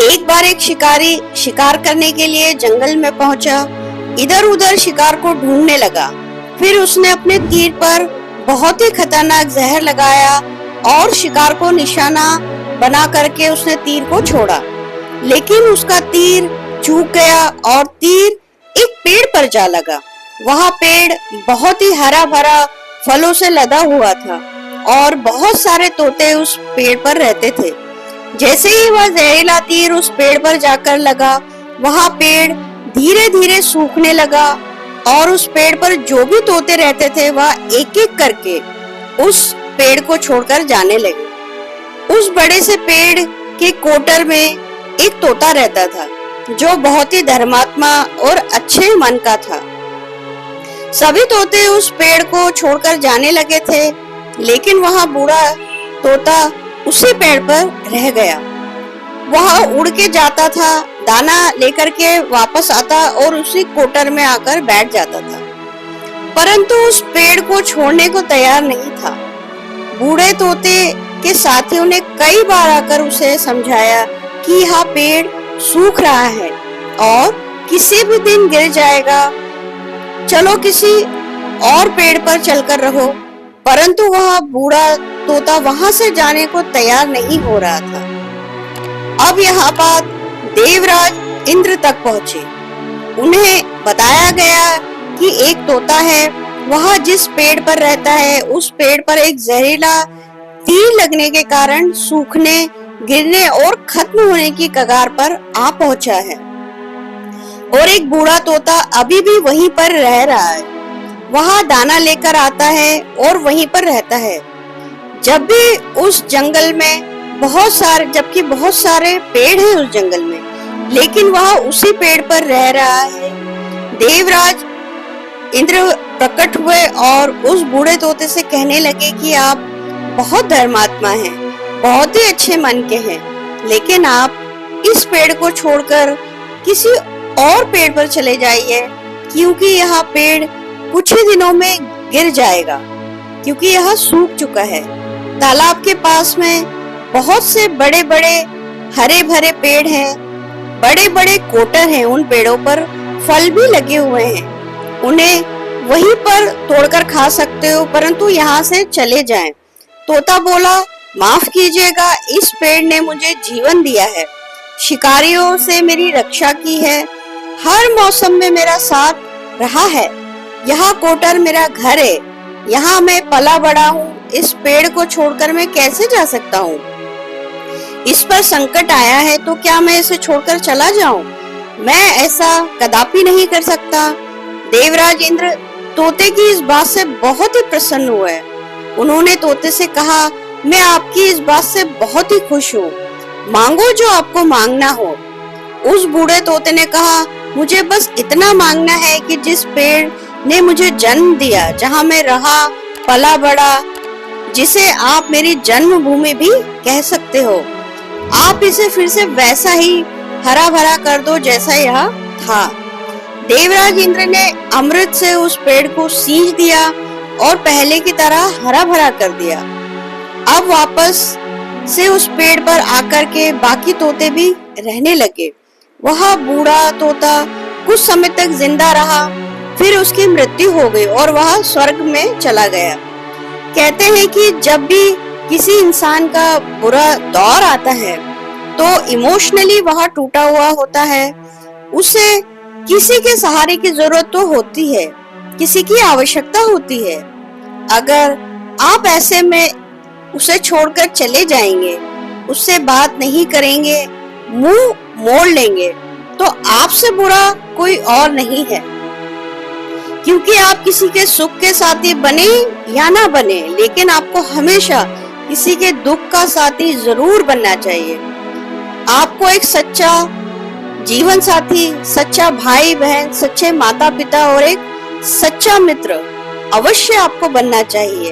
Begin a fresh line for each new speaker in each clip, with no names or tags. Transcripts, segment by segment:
एक बार एक शिकारी शिकार करने के लिए जंगल में पहुंचा। इधर उधर शिकार को ढूंढने लगा। फिर उसने अपने तीर पर बहुत ही खतरनाक जहर लगाया और शिकार को निशाना बना करके उसने तीर को छोड़ा। लेकिन उसका तीर चूक गया और तीर एक पेड़ पर जा लगा। वह पेड़ बहुत ही हरा भरा फलों से लदा हुआ था और बहुत सारे तोते उस पेड़ पर रहते थे। जैसे ही वह जहरीला तीर उस पेड़ पर जाकर लगा, वह पेड़ धीरे धीरे सूखने लगा और उस पेड़ पर जो भी तोते रहते थे वह एक एक करके उस पेड़ को छोड़कर जाने लगे। उस बड़े से पेड़ के कोटर में एक तोता रहता था जो बहुत ही धर्मात्मा और अच्छे मन का था। सभी तोते उस पेड़ को छोड़कर जाने लगे थे, लेकिन वह बूढ़ा तोता उसी पेड़ पर रह गया। वह उड़ के जाता था, दाना लेकर के वापस आता और उसी कोटर में आकर बैठ जाता था, परंतु उस पेड़ को छोड़ने को तैयार नहीं था। बूढ़े तोते के साथियों ने कई बार आकर उसे समझाया कि यह पेड़ सूख रहा है और किसी भी दिन गिर जाएगा, चलो किसी और पेड़ पर चलकर रहो, परंतु वह बूढ़ा तोता वहां से जाने को तैयार नहीं हो रहा था। अब यह बात देवराज इंद्र तक पहुंची। उन्हें बताया गया कि एक तोता है, वह जिस पेड़ पर रहता है उस पेड़ पर एक जहरीला तीर लगने के कारण सूखने, गिरने और खत्म होने की कगार पर आ पहुंचा है और एक बूढ़ा तोता अभी भी वहीं पर रह रहा है। वह दाना लेकर आता है और वहीं पर रहता है। जब भी उस जंगल में जबकि बहुत सारे पेड़ हैं उस जंगल में, लेकिन वह उसी पेड़ पर रह रहा है। देवराज इंद्र प्रकट हुए और उस बूढ़े तोते से कहने लगे कि आप बहुत धर्मात्मा हैं, बहुत ही अच्छे मन के हैं, लेकिन आप इस पेड़ को छोड़कर किसी और पेड़ पर चले जाइए, क्योंकि यह पेड़ कुछ ही दिनों में गिर जाएगा, क्योंकि यह सूख चुका है। तालाब के पास में बहुत से बड़े बड़े हरे भरे पेड़ हैं, बड़े बड़े कोटर हैं, उन पेड़ों पर फल भी लगे हुए हैं, उन्हें वहीं पर तोड़कर खा सकते हो, परंतु यहाँ से चले जाएं। तोता बोला, माफ कीजिएगा, इस पेड़ ने मुझे जीवन दिया है, शिकारियों से मेरी रक्षा की है, हर मौसम में मेरा साथ रहा है, यह कोटर मेरा घर है, यहाँ मैं पला बड़ा हूँ, इस पेड़ को छोड़कर मैं कैसे जा सकता हूँ? इस पर संकट आया है तो क्या मैं इसे छोड़कर चला जाऊं? मैं ऐसा कदापि नहीं कर सकता। देवराज इंद्र तोते की इस बात से बहुत ही प्रसन्न हुए। उन्होंने तोते से कहा, मैं आपकी इस बात से बहुत ही खुश हूँ, मांगो जो आपको मांगना हो। उस बूढ़े तोते ने कहा, मुझे बस इतना मांगना है कि जिस पेड़ ने मुझे जन्म दिया, जहाँ मैं रहा पला बड़ा, जिसे आप मेरी जन्मभूमि भी कह सकते हो, आप इसे फिर से वैसा ही हरा भरा कर दो जैसा यह था। देवराज इंद्र ने अमृत से उस पेड़ को सींच दिया और पहले की तरह हरा भरा कर दिया। अब वापस से उस पेड़ पर आकर के बाकी तोते भी रहने लगे। वह बूढ़ा तोता कुछ समय तक जिंदा रहा, फिर उसकी मृत्यु हो गई और वह स्वर्ग में चला गया। कहते हैं कि जब भी किसी इंसान का बुरा दौर आता है तो इमोशनली वह टूटा हुआ होता है, उसे किसी के सहारे की जरूरत तो होती है, किसी की आवश्यकता होती है। अगर आप ऐसे में उसे छोड़कर चले जाएंगे, उससे बात नहीं करेंगे, मुंह मोड़ लेंगे, तो आपसे बुरा कोई और नहीं है, क्योंकि आप किसी के सुख के साथी बने या ना बने, लेकिन आपको हमेशा किसी के दुख का साथी जरूर बनना चाहिए। आपको एक सच्चा जीवन साथी, सच्चा भाई बहन, सच्चे माता पिता और एक सच्चा मित्र अवश्य आपको बनना चाहिए।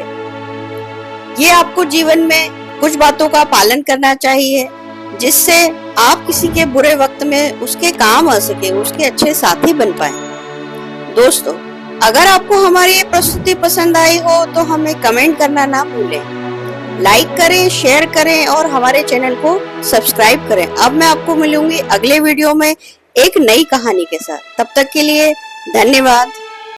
ये आपको जीवन में कुछ बातों का पालन करना चाहिए, जिससे आप किसी के बुरे वक्त में उसके काम आ सके, उसके अच्छे साथी बन पाए। दोस्तों, अगर आपको हमारी ये प्रस्तुति पसंद आई हो तो हमें कमेंट करना ना भूलें। लाइक करें, शेयर करें और हमारे चैनल को सब्सक्राइब करें। अब मैं आपको मिलूंगी अगले वीडियो में एक नई कहानी के साथ। तब तक के लिए धन्यवाद।